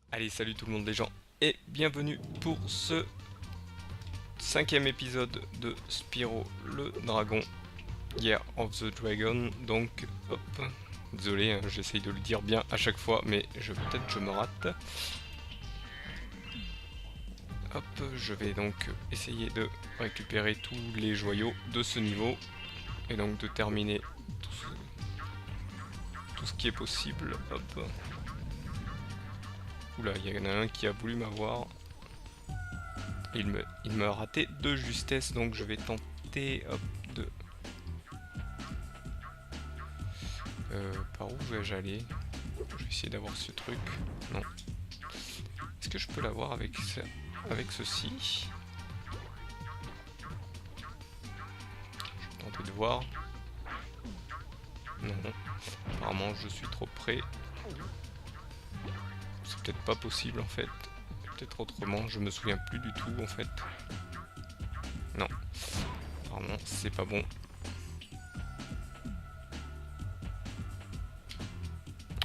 Allez, salut tout le monde les gens et bienvenue pour ce cinquième épisode de Spyro le Dragon, Year of the Dragon. Donc, hop, désolé, hein, j'essaye de le dire bien à chaque fois, mais peut-être je me rate. Hop, je vais donc essayer de récupérer tous les joyaux de ce niveau et donc de terminer tout ce qui est possible. Hop. Oula, il y en a un qui a voulu m'avoir. Il me raté de justesse, donc je vais tenter hop, de... par où vais-je aller? Je vais essayer d'avoir ce truc. Non. Est-ce que je peux l'avoir avec ceci? Je vais tenter de voir. Non. Apparemment, je suis trop près. C'est peut-être pas possible en fait. Peut-être autrement, je me souviens plus du tout en fait. Non. Apparemment, c'est pas bon.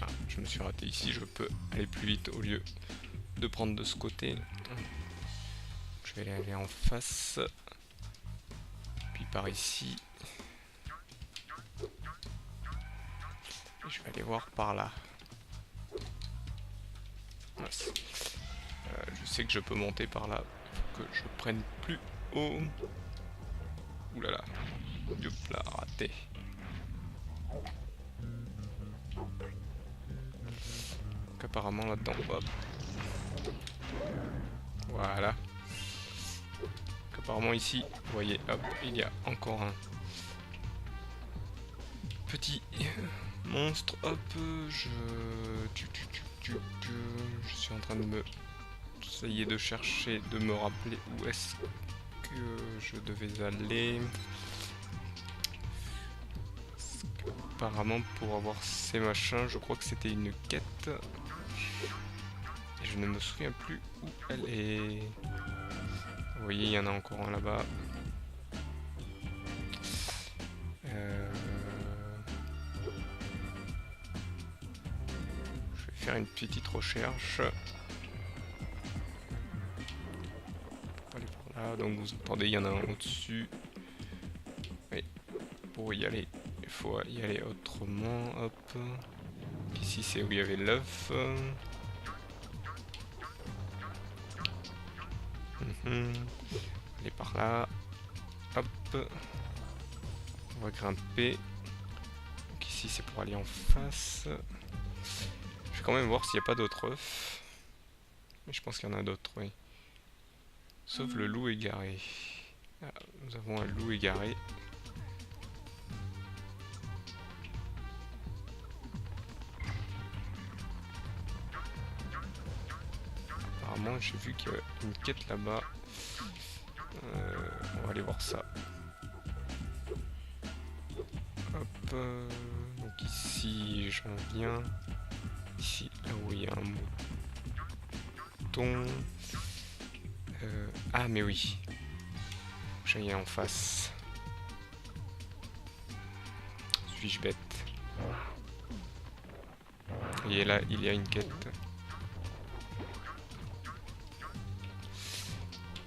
Ah, je me suis raté ici, je peux aller plus vite au lieu de prendre de ce côté. Je vais aller en face. Puis par ici. Et je vais aller voir par là. Je sais que je peux monter par là. Faut que je prenne plus haut. Ouh là là. Youp là, raté. Donc apparemment là-dedans, hop. Voilà. Donc apparemment ici, vous voyez, hop, il y a encore un petit monstre. Hop, je suis en train de me essayer de chercher, de me rappeler où est-ce que je devais aller. Apparemment pour avoir ces machins, je crois que c'était une quête. Et je ne me souviens plus où elle est. Vous voyez, il y en a encore un là-bas. Je vais faire une petite recherche. Aller par là. Donc vous entendez, il y en a un au-dessus. Oui, pour y aller, il faut y aller autrement. Hop. Ici, c'est où il y avait l'œuf. Aller par là. Hop. On va grimper. Donc ici, c'est pour aller en face. Je vais quand même voir s'il n'y a pas d'autres œufs. Mais je pense qu'il y en a d'autres, oui. Sauf le loup égaré. Ah, nous avons un loup égaré. Apparemment, j'ai vu qu'il y a une quête là-bas. On va aller voir ça. Hop. Donc ici, j'en viens. Ici, là où il y a un mouton. Ah, mais oui. J'allais en face. Suis-je bête? Et là, il y a une quête.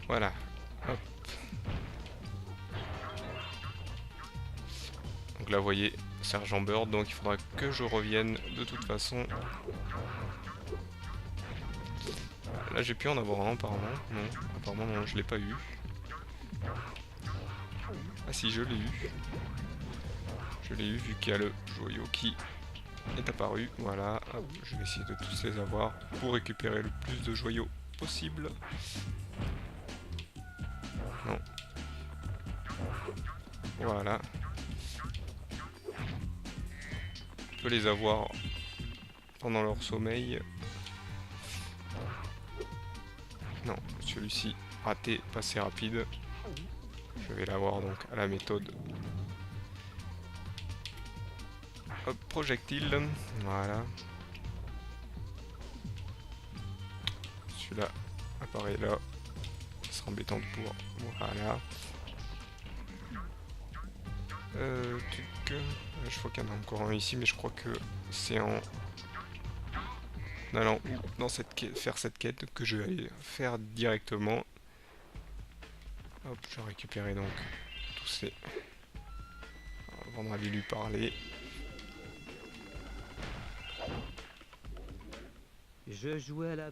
Voilà. Hop. Donc là, vous voyez, Sergent Bird. Donc il faudra que je revienne de toute façon. Là, j'ai pu en avoir un apparemment. Non, apparemment, non, je l'ai pas eu. Ah si, je l'ai eu. Je l'ai eu vu qu'il y a le joyau qui est apparu. Voilà, hop, je vais essayer de tous les avoir pour récupérer le plus de joyaux possible. Non. Voilà. On peut les avoir pendant leur sommeil. Non, celui-ci raté, passé rapide. Je vais l'avoir donc à la méthode. Hop, projectile. Voilà. Celui-là apparaît là. Ça sera embêtant pour. Voilà. Je vois qu'il y en a encore un ici, mais je crois que c'est en allant dans cette quête, faire cette quête que je vais aller faire directement. Hop, je vais récupérer donc tous ces... Avant d'aller lui parler. Je jouais à la...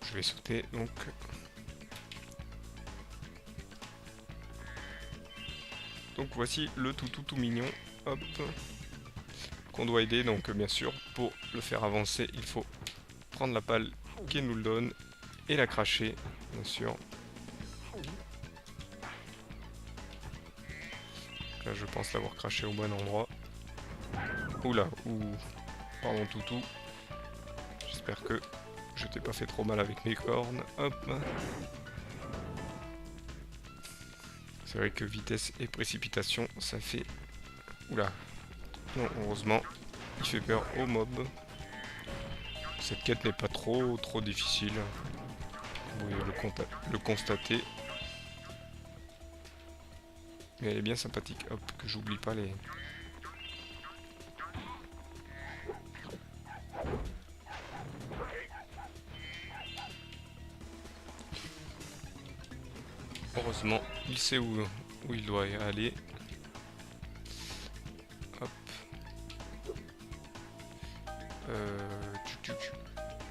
Je vais sauter donc. Donc voici le tout mignon. Hop. Qu'on doit aider. Donc bien sûr, pour le faire avancer, il faut prendre la palle qui nous le donne et la cracher, bien sûr. Là, je pense l'avoir craché au bon endroit. Oula, pardon toutou. J'espère que je t'ai pas fait trop mal avec mes cornes. Hop. C'est vrai que vitesse et précipitation, ça fait... Oula. Non, heureusement, il fait peur aux mobs. Cette quête n'est pas trop difficile. Vous pouvez le constater. Mais elle est bien sympathique. Hop, que j'oublie pas les... Heureusement, il sait où il doit aller. Hop.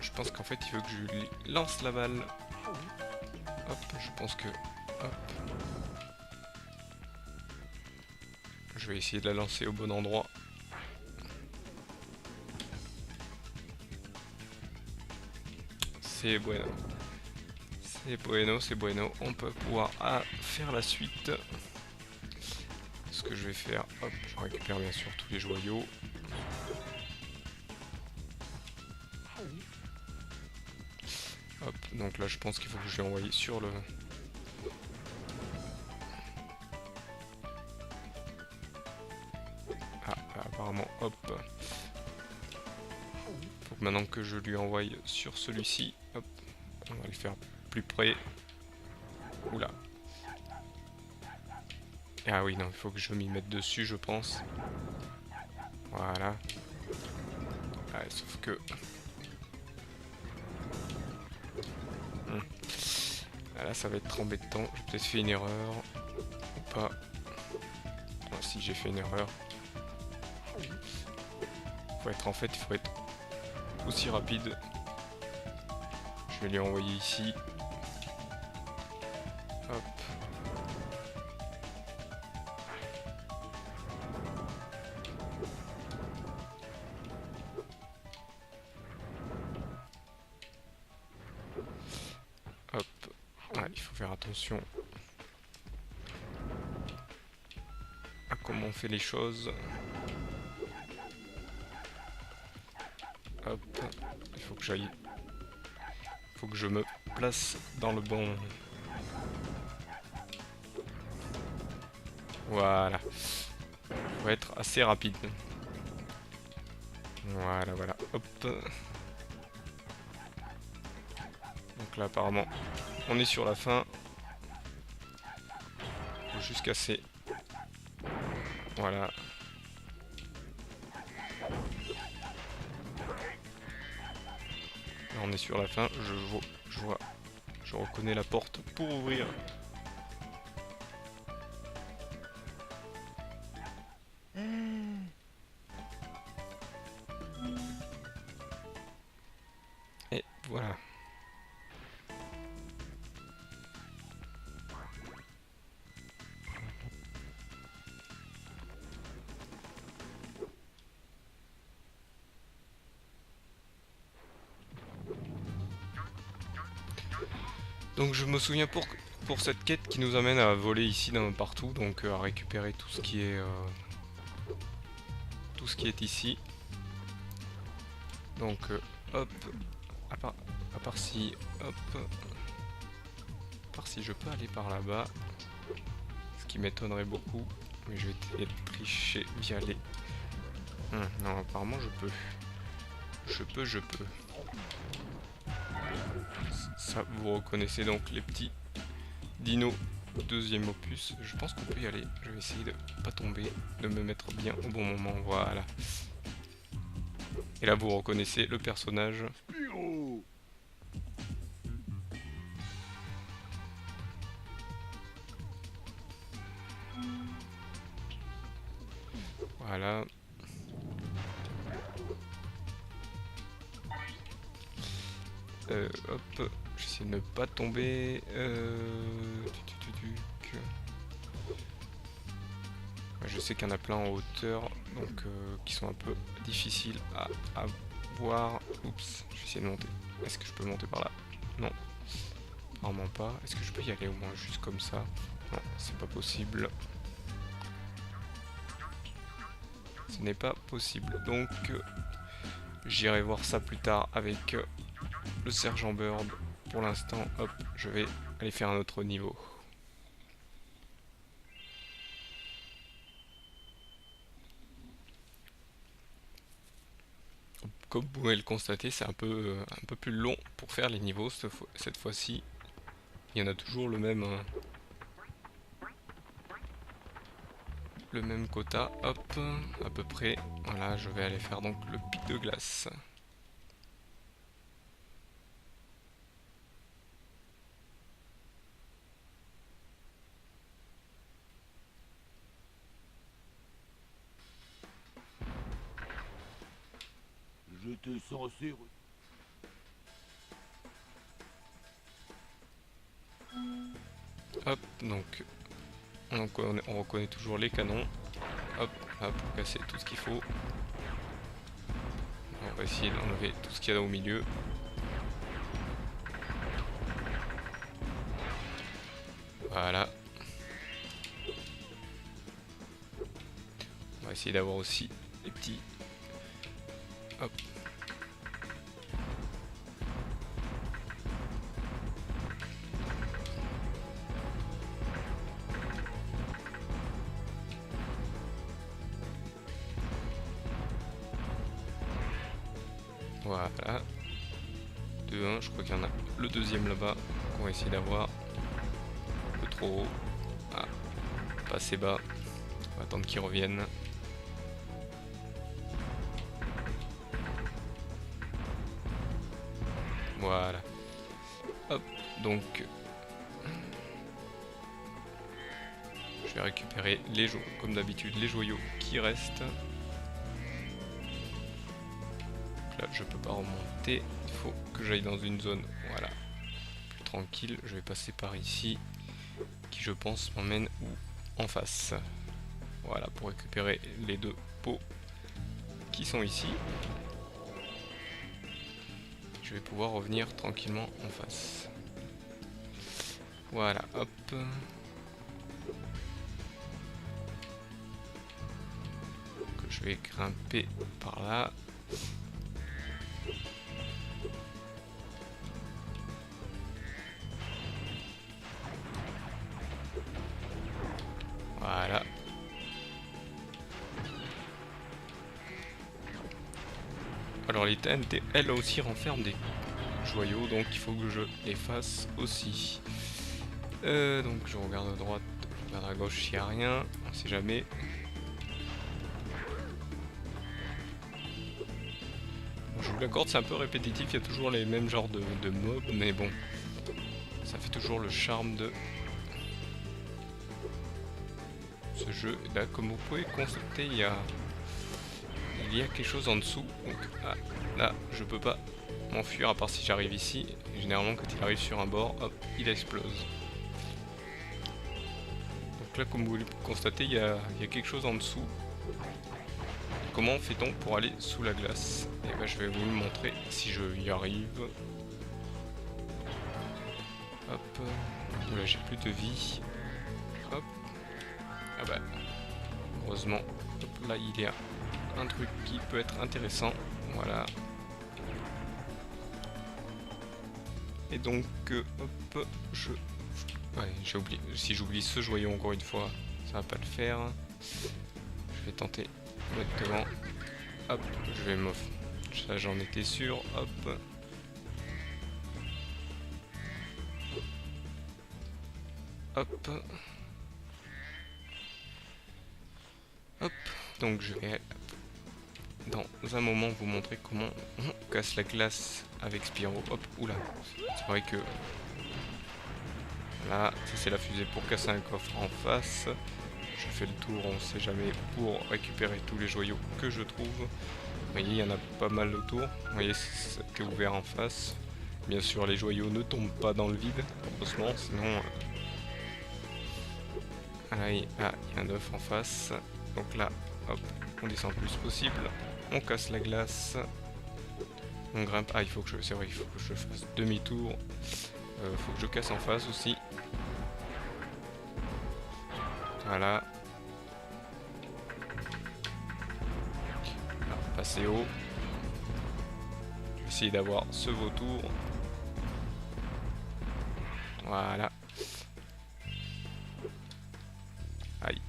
Je pense qu'en fait, il veut que je lui lance la balle. Hop, je pense que... Hop. Je vais essayer de la lancer au bon endroit. C'est bueno. C'est bueno. On peut pouvoir faire la suite. Ce que je vais faire, hop, je récupère bien sûr tous les joyaux. Hop, donc là je pense qu'il faut que je l'ai envoyé sur le... Ah, apparemment, hop. Faut que maintenant que je lui envoie sur celui-ci, hop, on va le faire plus près. Oula. Ah oui, non, il faut que je m'y mette dessus, je pense. Voilà. Ouais, sauf que... Là, ça va être embêtant. J'ai peut-être fait une erreur. Ou pas. Ah, si, j'ai fait une erreur. Il faut être aussi rapide. Je vais lui envoyer ici. Hop. Hop. Ouais, il faut faire attention à comment on fait les choses. Hop. Il faut que j'aille... Il faut que je me place dans le bon... Voilà. Faut être assez rapide. Voilà, voilà. Hop. Donc là, apparemment, on est sur la fin. Faut juste casser. Voilà. Là, on est sur la fin. Je reconnais la porte pour ouvrir. Et voilà. Donc je me souviens pour cette quête qui nous amène à voler ici partout, donc à récupérer tout ce qui est ici. Donc hop, à part si, hop, à part si je peux aller par là-bas, ce qui m'étonnerait beaucoup, mais je vais essayer de tricher via les... non, apparemment je peux. Je peux. Ça, vous reconnaissez donc les petits Dino, deuxième opus. Je pense qu'on peut y aller. Je vais essayer de pas tomber, de me mettre bien au bon moment. Voilà. Et là, vous reconnaissez le personnage. Voilà. Hop, j'essaie de ne pas tomber. Je sais qu'il y en a plein en hauteur, donc qui sont un peu difficiles à voir. Oups, je vais essayer de monter. Est-ce que je peux monter par là? Non, vraiment pas. Est-ce que je peux y aller au moins juste comme ça? Non, c'est pas possible. Ce n'est pas possible. Donc, j'irai voir ça plus tard avec le sergent Bird. Pour l'instant, hop, je vais aller faire un autre niveau. Comme vous pouvez le constater, c'est un peu plus long pour faire les niveaux cette fois-ci. Il y en a toujours le même quota. Hop, à peu près. Voilà, je vais aller faire donc le pic de glace. J'étais censé... Hop, donc on reconnaît toujours les canons. Hop, là pour casser tout ce qu'il faut. On va essayer d'enlever tout ce qu'il y a au milieu. Voilà. On va essayer d'avoir aussi les petits... Hop. Voilà. 2-1, je crois qu'il y en a le deuxième là-bas qu'on va essayer d'avoir. Un peu trop haut. Ah, pas assez bas. On va attendre qu'il revienne. Voilà. Hop, donc je vais récupérer les comme d'habitude les joyaux qui restent. Là je peux pas remonter, il faut que j'aille dans une zone, voilà, plus tranquille. Je vais passer par ici, qui je pense m'emmène en face. Voilà, pour récupérer les deux pots qui sont ici. Je vais pouvoir revenir tranquillement en face. Voilà, hop. Que je vais grimper par là. Voilà. Alors les TNT, elles aussi renferment des joyaux, donc il faut que je les fasse aussi. Donc je regarde à droite, je regarde à gauche s'il n'y a rien, on sait jamais. Je vous l'accorde, c'est un peu répétitif, il y a toujours les mêmes genres de mobs, mais bon, ça fait toujours le charme de ce jeu. Et là, comme vous pouvez constater, il y a quelque chose en dessous. Donc là, je peux pas m'enfuir à part si j'arrive ici. Et généralement, quand il arrive sur un bord, hop, il explose. Donc là, comme vous le constatez, il y a quelque chose en dessous. Comment fait-on pour aller sous la glace? Et ben, je vais vous le montrer si je y arrive. Hop. Là, j'ai plus de vie. Hop. Ah bah. Heureusement. Hop, là, il y a un truc qui peut être intéressant. Voilà. Et donc, hop, ouais, j'ai oublié. Si j'oublie ce joyau encore une fois, ça va pas le faire. Je vais tenter de mettre devant. Hop, je vais m'offrir. Ça, j'en étais sûr. Hop. Hop. Hop. Donc je vais dans un moment vous montrer comment on casse la glace avec Spyro. Hop, oula. C'est vrai que là, ça c'est la fusée pour casser un coffre en face. Je fais le tour, on sait jamais, pour récupérer tous les joyaux que je trouve. Vous voyez, il y en a pas mal autour. Vous voyez, c'est ouvert en face. Bien sûr, les joyaux ne tombent pas dans le vide, heureusement, sinon... Ah, il y a un œuf en face. Donc là, hop, on descend le plus possible. On casse la glace. On grimpe. Ah, il faut que je... C'est vrai, il faut que je fasse demi-tour. Faut que je casse en face aussi. Voilà. Alors, passer haut. Je vais essayer d'avoir ce vautour. Voilà. Aïe.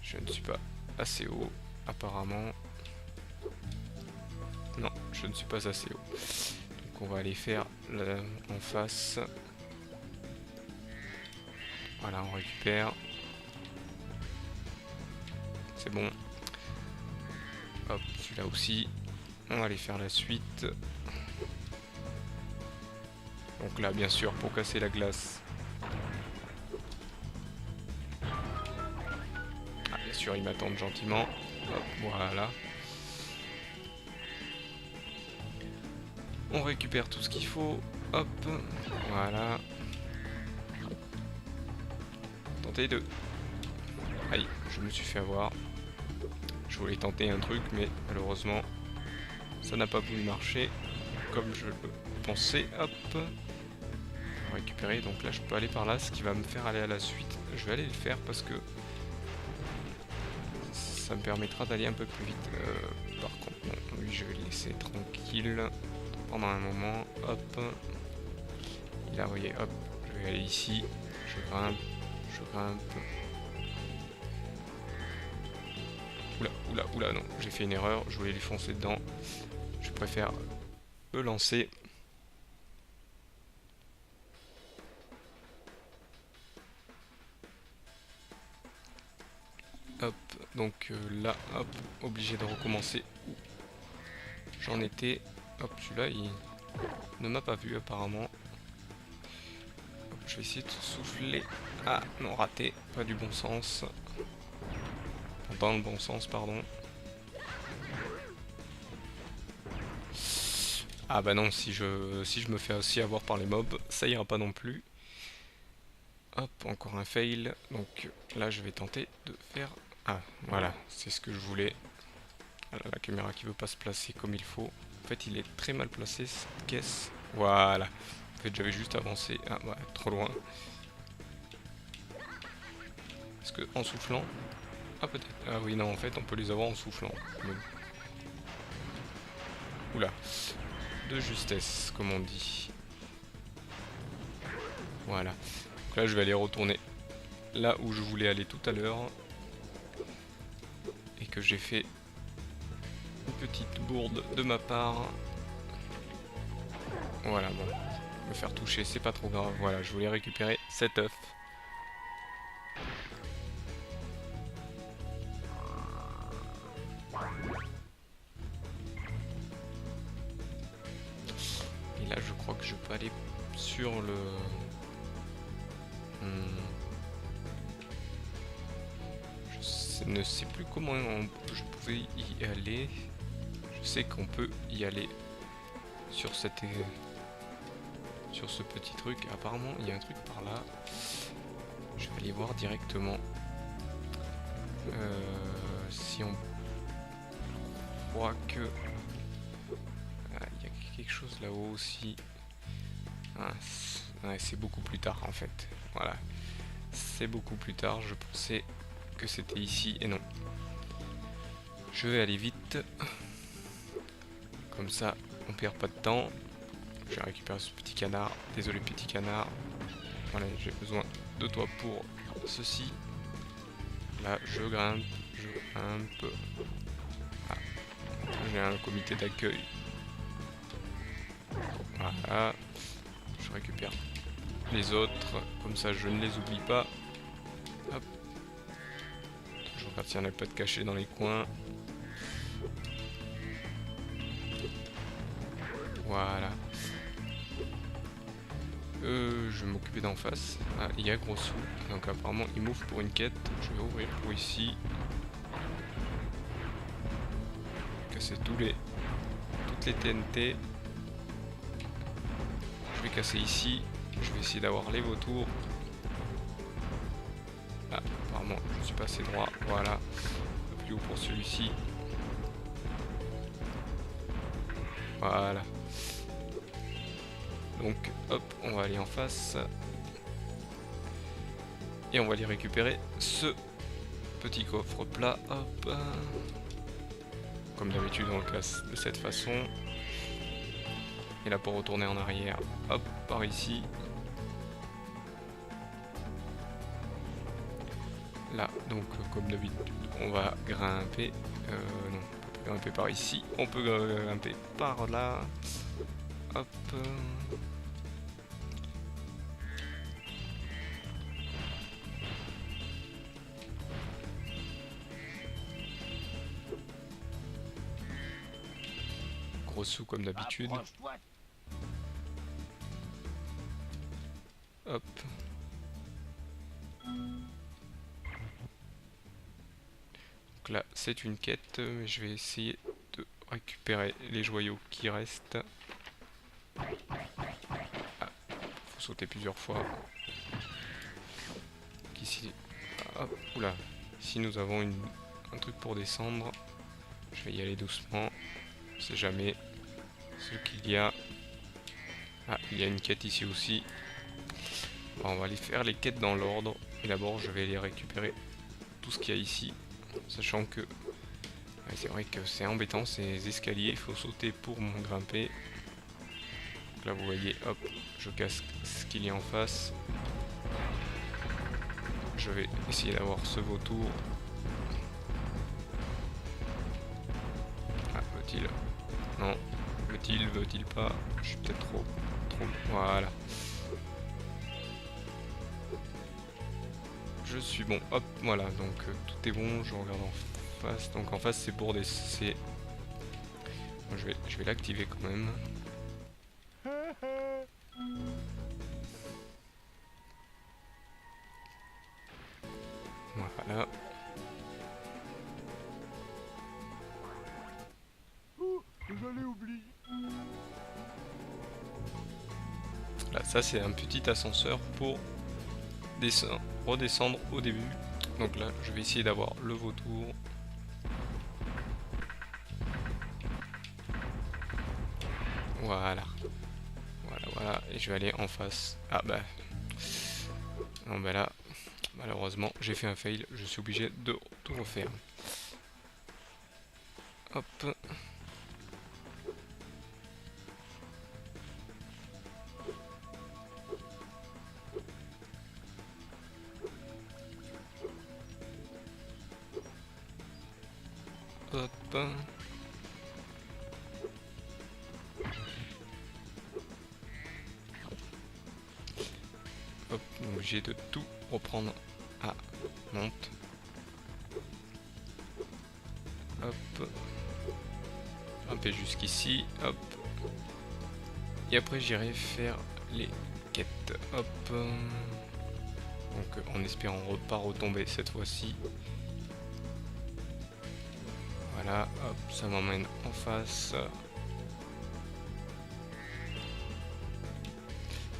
Je ne suis pas assez haut, apparemment. Non, je ne suis pas assez haut. Donc on va aller faire en face. Voilà, on récupère. C'est bon. Hop, celui-là aussi. On va aller faire la suite. Donc là, bien sûr, pour casser la glace. Ah, bien sûr, ils m'attendent gentiment. Hop, voilà. On récupère tout ce qu'il faut. Hop, voilà. Tentez de... Aïe, je me suis fait avoir. Je voulais tenter un truc, mais malheureusement, ça n'a pas voulu marcher comme je le pensais. Hop. On va récupérer, donc là je peux aller par là, ce qui va me faire aller à la suite. Je vais aller le faire parce que ça me permettra d'aller un peu plus vite. Par contre, non, lui je vais le laisser tranquille pendant un moment. Hop. Là, vous voyez, hop, je vais aller ici. Je grimpe, je grimpe. Oula, oula, oula, non, j'ai fait une erreur, je voulais lui foncer dedans. Je préfère me lancer. Hop, donc là, hop, obligé de recommencer. J'en étais. Hop, celui-là, il ne m'a pas vu apparemment. Hop, je vais essayer de souffler. Ah, non, raté, pas du bon sens. Dans le bon sens, pardon. Ah bah non, si je me fais aussi avoir par les mobs, ça ira pas non plus. Hop, encore un fail. Donc là, je vais tenter de faire... Ah, voilà, c'est ce que je voulais. Voilà, la caméra qui veut pas se placer comme il faut. En fait, il est très mal placé, cette caisse. Voilà. En fait, j'avais juste avancé. Ah, ouais, trop loin. Parce que en soufflant... Ah, peut-être. Ah oui, non, en fait, on peut les avoir en soufflant. Mais... Oula. De justesse, comme on dit. Voilà. Donc là, je vais aller retourner là où je voulais aller tout à l'heure. Et que j'ai fait une petite bourde de ma part. Voilà, bon. Me faire toucher, c'est pas trop grave. Voilà, je voulais récupérer cet œuf. Et là, je crois que je peux aller sur le... Je ne sais plus comment je pouvais y aller. Je sais qu'on peut y aller sur cette... sur ce petit truc. Apparemment, il y a un truc par là. Je vais aller voir directement. Si on croit que... Ah, il y a quelque chose là-haut aussi. Ah, c'est beaucoup plus tard en fait. Voilà. C'est beaucoup plus tard. Je pensais que c'était ici et non. Je vais aller vite. Comme ça, on perd pas de temps. Je vais récupérer ce petit canard. Désolé petit canard. Voilà, j'ai besoin de toi pour ceci. Là, je grimpe. Ah. J'ai un comité d'accueil. Voilà. Je récupère les autres, comme ça je ne les oublie pas. Hop. Je regarde s'il n'y en a pas de cachés dans les coins. Voilà. Je vais m'occuper d'en face. Ah, il y a gros sous. Donc apparemment il m'ouvre pour une quête. Je vais ouvrir pour ici. Casser toutes les TNT. Je vais casser ici. Je vais essayer d'avoir les vautours. Ah, apparemment je suis pas assez droit. Voilà. Un peu plus haut pour celui-ci. Voilà. Donc hop, on va aller en face. Et on va aller récupérer ce petit coffre plat. Hop. Comme d'habitude on le classe de cette façon. Et là pour retourner en arrière, hop, par ici. Là, donc comme d'habitude, on va grimper. Non, on peut grimper par ici. On peut grimper par là. Hop. Gros sous comme d'habitude. Approche-toi. Hop. Donc là, c'est une quête, mais je vais essayer de récupérer les joyaux qui restent. Ah, faut sauter plusieurs fois. Donc ici, hop, oula. Ici nous avons un truc pour descendre. Je vais y aller doucement. On sait jamais ce qu'il y a. Ah, il y a une quête ici aussi. Bon, on va aller faire les quêtes dans l'ordre. Et d'abord, je vais aller récupérer tout ce qu'il y a ici. Sachant que ouais, c'est vrai que c'est embêtant ces escaliers. Il faut sauter pour grimper. Donc là, vous voyez, hop, je casse ce qu'il y a en face. Je vais essayer d'avoir ce vautour. Ah, veut-il? Non. Veut-il pas? Je suis peut-être trop. Voilà. Je suis bon. Hop, voilà. Donc tout est bon. Je regarde en face. Donc en face, c'est pour des... Bon, je vais l'activer quand même. Voilà. Oh, je l'ai oublié. Là, ça c'est un petit ascenseur pour redescendre au début. Donc là, je vais essayer d'avoir le vautour. Voilà. Voilà. Et je vais aller en face. Ah bah... Non bah là, malheureusement, j'ai fait un fail. Je suis obligé de tout refaire. Hop. Hop. Hop, donc j'ai de tout reprendre. Ah, monte. Hop. Grimper jusqu'ici. Hop. Et après j'irai faire les quêtes. Hop. Donc en espérant pas retomber cette fois-ci. Voilà, hop, ça m'emmène en face.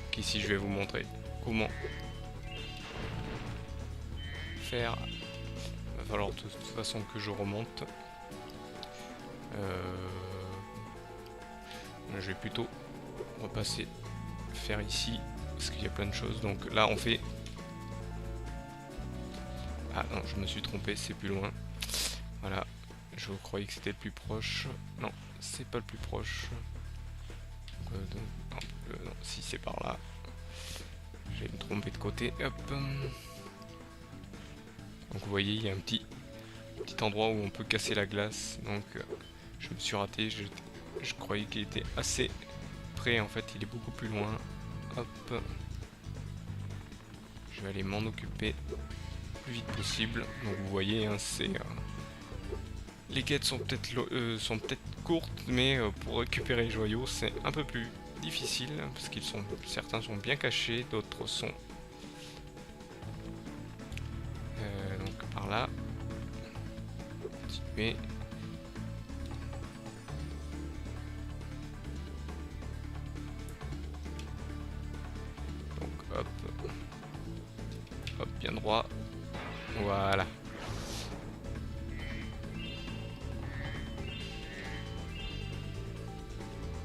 Donc ici je vais vous montrer comment faire. Il va falloir de toute façon que je remonte. Je vais plutôt repasser faire ici parce qu'il y a plein de choses. Donc là on fait... Ah non, je me suis trompé, c'est plus loin. Voilà, je croyais que c'était le plus proche. Non, c'est pas le plus proche. Non, si c'est par là. Je vais me tromper de côté. Hop. Donc vous voyez, il y a un petit endroit où on peut casser la glace. Donc je me suis raté. Je croyais qu'il était assez près. En fait, il est beaucoup plus loin. Hop. je vais aller m'en occuper le plus vite possible. Donc vous voyez, hein, les quêtes sont peut-être courtes, mais pour récupérer les joyaux, c'est un peu plus difficile, parce certains sont bien cachés, d'autres sont donc par là. Continuer. Donc hop, hop, bien droit. Voilà.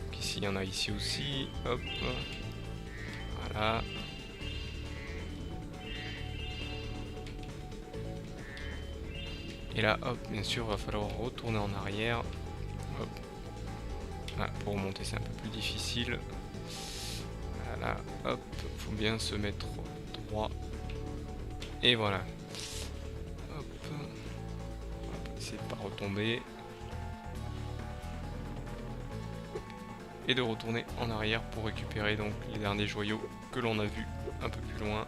Donc ici, il y en a ici aussi. Hop. Voilà. Et là, hop, bien sûr, va falloir retourner en arrière. Hop. Ah, pour remonter, c'est un peu plus difficile. Voilà, hop, faut bien se mettre droit. Et voilà. Hop. On va essayer de pas retomber. Et de retourner en arrière pour récupérer donc les derniers joyaux que l'on a vus un peu plus loin.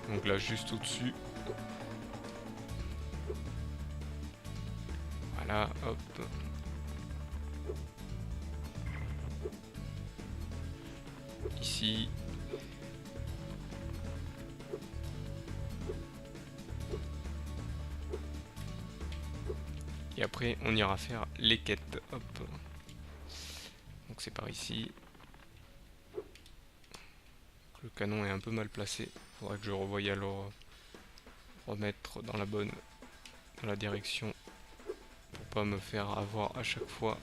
Donc là, juste au-dessus. Voilà, hop. Ici. Et après, on ira faire les quêtes. Hop. Donc c'est par ici. Le canon est un peu mal placé. Faudrait que je revoie alors remettre dans la direction pour pas me faire avoir à chaque fois.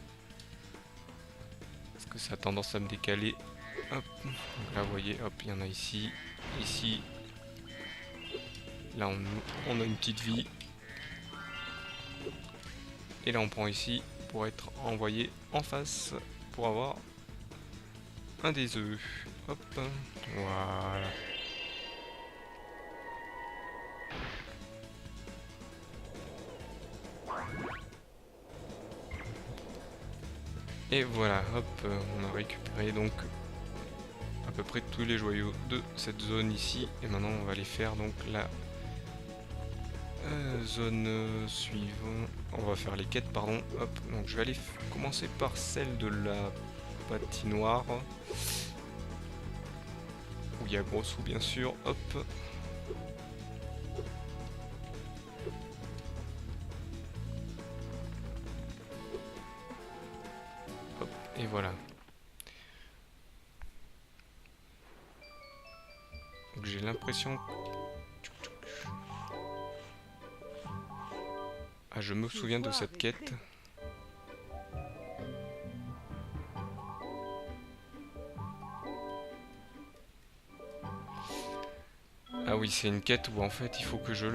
Parce que ça a tendance à me décaler. Hop. Donc là vous voyez, hop, il y en a ici. Ici. Là on a une petite vie. Et là on prend ici pour être envoyé en face pour avoir un des œufs. Hop. Voilà. Et voilà, hop, on a récupéré donc à peu près tous les joyaux de cette zone ici. Et maintenant on va aller faire donc la zone suivante. On va faire les quêtes, pardon. Hop, donc je vais aller commencer par celle de la patinoire. Où il y a gros sous bien sûr. Hop. Hop, et voilà. Donc j'ai l'impression que... Ah, je me souviens de cette quête. Ah oui, c'est une quête où en fait il faut que je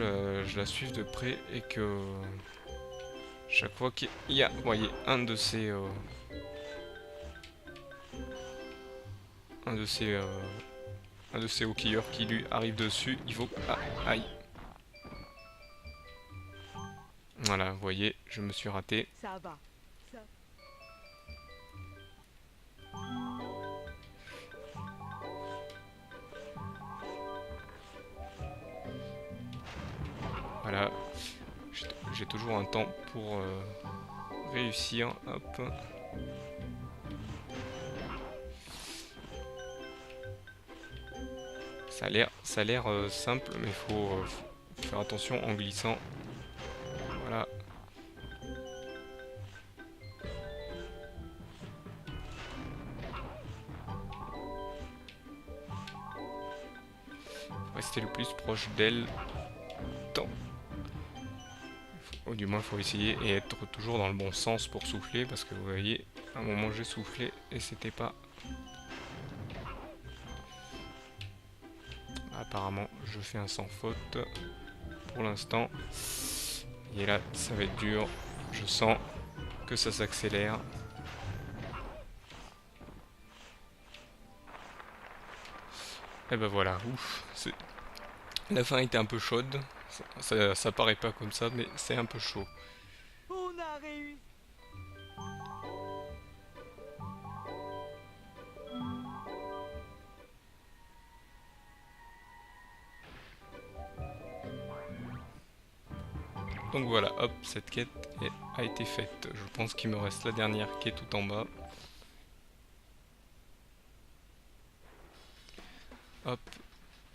la suive de près et que chaque fois qu'il y a, vous voyez, un de ces hockeyeurs qui lui arrive dessus, il faut... Ah, aïe. Voilà, vous voyez, je me suis raté. Ça va. Voilà, j'ai toujours un temps pour réussir. Hop. Ça a l'air simple, mais il faut faire attention en glissant. Voilà. Rester le plus proche d'elle. Ou du moins, il faut essayer et être toujours dans le bon sens pour souffler, parce que vous voyez, à un moment j'ai soufflé et c'était pas... Apparemment, je fais un sans faute pour l'instant. Et là, ça va être dur. Je sens que ça s'accélère. Et ben voilà, ouf. La fin était un peu chaude. Ça paraît pas comme ça, mais c'est un peu chaud. On a réussi. Donc voilà, hop, cette quête a été faite. Je pense qu'il me reste la dernière qui est tout en bas. Hop.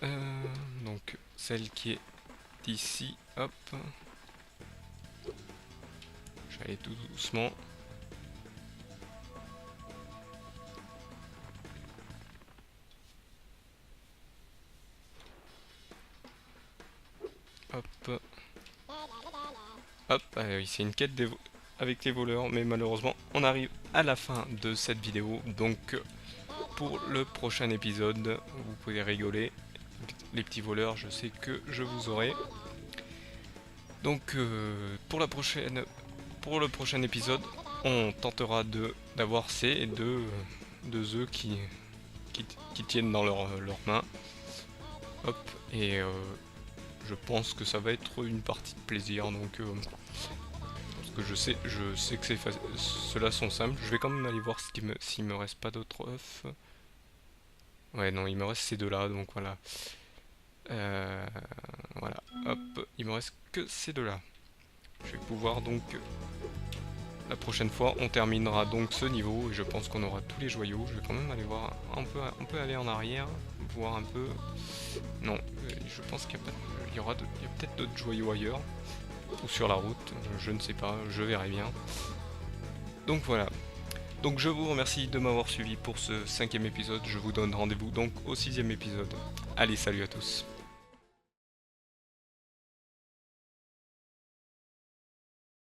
Donc celle qui est ici, hop. Je vais aller tout doucement. Hop. Hop, oui, c'est une quête avec les voleurs, mais malheureusement, on arrive à la fin de cette vidéo. Donc, pour le prochain épisode, vous pouvez rigoler. Les petits voleurs, je sais que je vous aurai. Donc, pour le prochain épisode, on tentera d'avoir ces deux œufs qui tiennent dans leurs mains. Hop, et je pense que ça va être une partie de plaisir, donc parce que je sais que ceux-là sont simples. Je vais quand même aller voir s'il me reste pas d'autres œufs. Ouais, non, il me reste ces deux-là, donc voilà. Voilà, hop, il me reste que ces deux-là. Je vais pouvoir donc... La prochaine fois, on terminera donc ce niveau, et je pense qu'on aura tous les joyaux. Je vais quand même aller voir, on peut aller en arrière, voir un peu... Non, je pense qu'il y a peut-être d'autres joyaux ailleurs, ou sur la route, je ne sais pas, je verrai bien. Donc voilà. Donc je vous remercie de m'avoir suivi pour ce 5e épisode, je vous donne rendez-vous donc au 6e épisode. Allez, salut à tous.